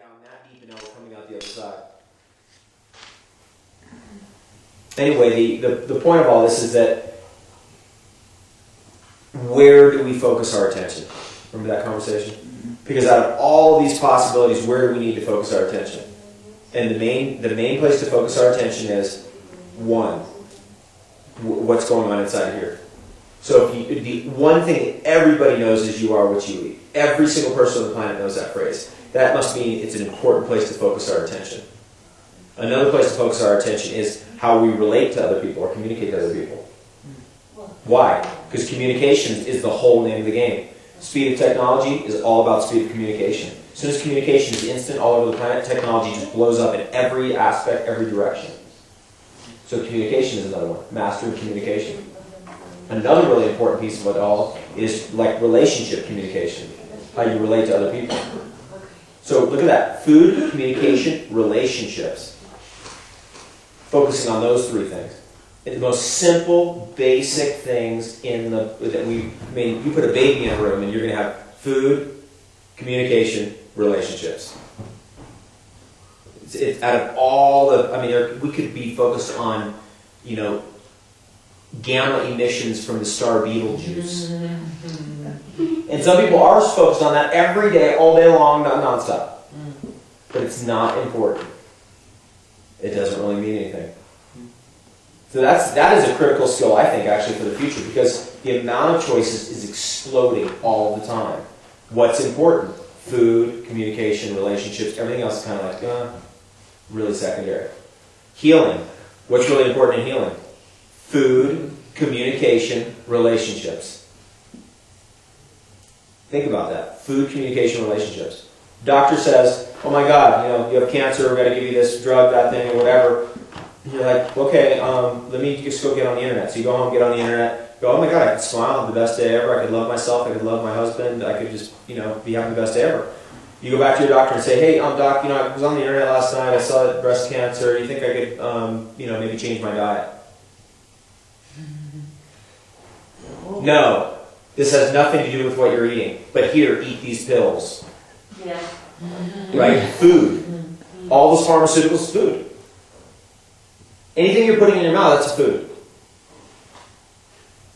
down that deep and now we're coming out the other side. Anyway, the point of all this is that where do we focus our attention? Remember that conversation? Because out of all of these possibilities, where do we need to focus our attention? And the main place to focus our attention is, one, what's going on inside of here. So the one thing that everybody knows is you are what you eat. Every single person on the planet knows that phrase. That must mean it's an important place to focus our attention. Another place to focus our attention is how we relate to other people or communicate to other people. Why? Because communication is the whole name of the game. Speed of technology is all about speed of communication. As soon as communication is instant all over the planet, technology just blows up in every aspect, every direction. So communication is another one. Mastering communication. Another really important piece of it all is like relationship communication. How you relate to other people. So look at that. Food, communication, relationships. Focusing on those three things. The most simple, basic things you put a baby in a room and you're going to have food, communication, relationships. It's out of all we could be focused on, gamma emissions from the star Betelgeuse. And some people are focused on that every day, all day long, nonstop. But it's not important. It doesn't really mean anything. So that is a critical skill, I think, actually, for the future, because the amount of choices is exploding all the time. What's important? Food, communication, relationships, everything else is kind of like, really secondary. Healing. What's really important in healing? Food, communication, relationships. Think about that. Food, communication, relationships. Doctor says, oh my God, you have cancer, we've got to give you this drug, that thing, or whatever. And you're like, okay, let me just go get on the internet. So you go home, get on the internet, go, oh my God, I could smile, have the best day ever, I could love myself, I could love my husband, I could just, be having the best day ever. You go back to your doctor and say, hey, doc, I was on the internet last night, I saw breast cancer, do you think I could, maybe change my diet? No, this has nothing to do with what you're eating. But here, eat these pills. Yeah. Right? Food. All those pharmaceuticals, food. Anything you're putting in your mouth, that's food.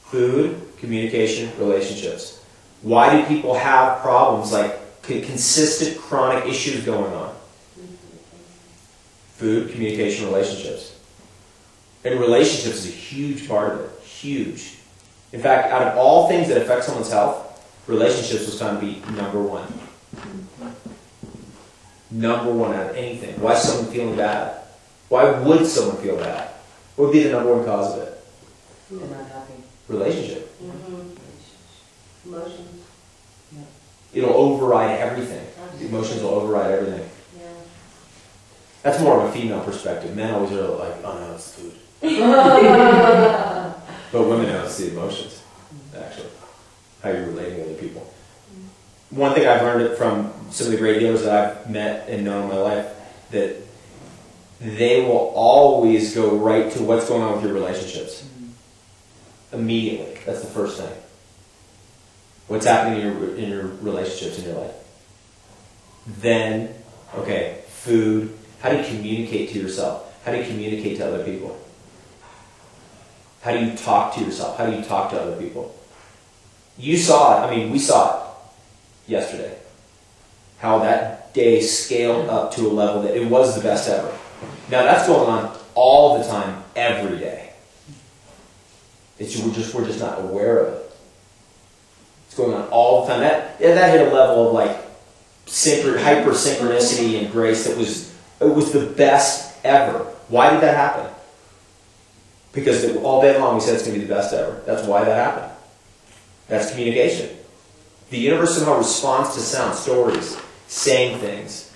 Food, communication, relationships. Why do people have problems like consistent chronic issues going on? Food, communication, relationships. And relationships is a huge part of it. Huge. In fact, out of all things that affect someone's health, relationships was found to be number one. Number one out of anything. Why is someone feeling bad? Why would someone feel bad? What would be the number one cause of it? They're not happy. Relationship. Mm-hmm. Emotions. Yeah. It'll override everything. The emotions will override everything. Yeah. That's more of a female perspective. Men always are like, oh no, it's food. But women know it's the emotions, actually. How you're relating to other people. One thing I've learned from some of the great healers that I've met and known in my life, that they will always go right to what's going on with your relationships. Immediately. That's the first thing. What's happening in your relationships in your life. Then, okay, food. How do you communicate to yourself? How do you communicate to other people? How do you talk to yourself? How do you talk to other people? You saw it. We saw it yesterday. How that day scaled up to a level that it was the best ever. Now that's going on all the time, every day. We're just not aware of it. It's going on all the time. That hit a level of like hyper synchronicity and grace that was the best ever. Why did that happen? Because all day long we said it's going to be the best ever. That's why that happened. That's communication. The universe somehow responds to sound, stories, saying things.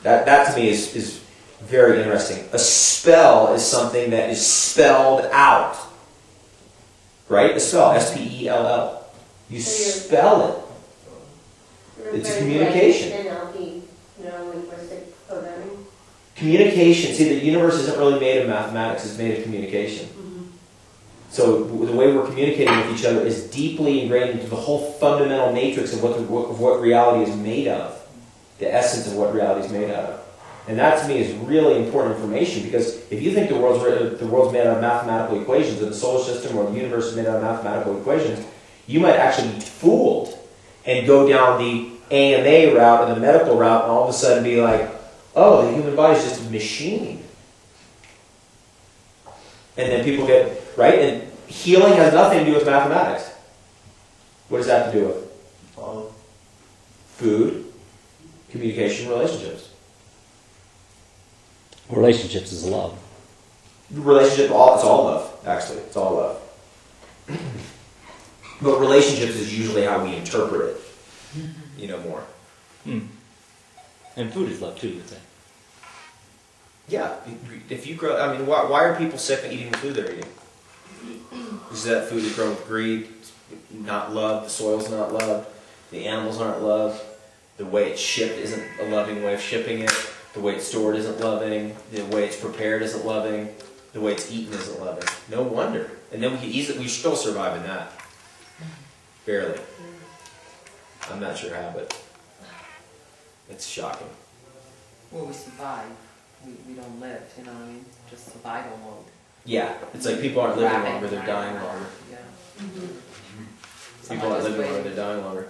That to me is very interesting. A spell is something that is spelled out. Right? A spell. S-P-E-L-L. You spell it. It's a communication. NLP, linguistic programming. Communication. See, the universe isn't really made of mathematics. It's made of communication. Mm-hmm. So the way we're communicating with each other is deeply ingrained into the whole fundamental matrix of what reality is made of. the essence of what reality is made out of. And that to me is really important information, because if you think the world's made out of mathematical equations, or the solar system or the universe is made out of mathematical equations, you might actually be fooled and go down the AMA route or the medical route and all of a sudden be like, oh, the human body is just a machine. And then people get, right? And healing has nothing to do with mathematics. What does that have to do with? Food, communication, relationships. Relationships is love. Relationship, it's all love, actually. It's all love. But relationships is usually how we interpret it, more. And food is love too, you'd say. Yeah, if you grow, why are people sick of eating the food they're eating? Because that food is grown with greed, not loved, the soil's not loved, the animals aren't loved, the way it's shipped isn't a loving way of shipping it, the way it's stored isn't loving, the way it's prepared isn't loving, the way it's eaten isn't loving. No wonder. And then we still survive in that. Barely. I'm not sure how, but it's shocking. Well, we survive. We don't live, you know what I mean? Just survival mode. Yeah, it's like people aren't living longer, they're dying longer. Yeah. People aren't living longer, they're dying longer.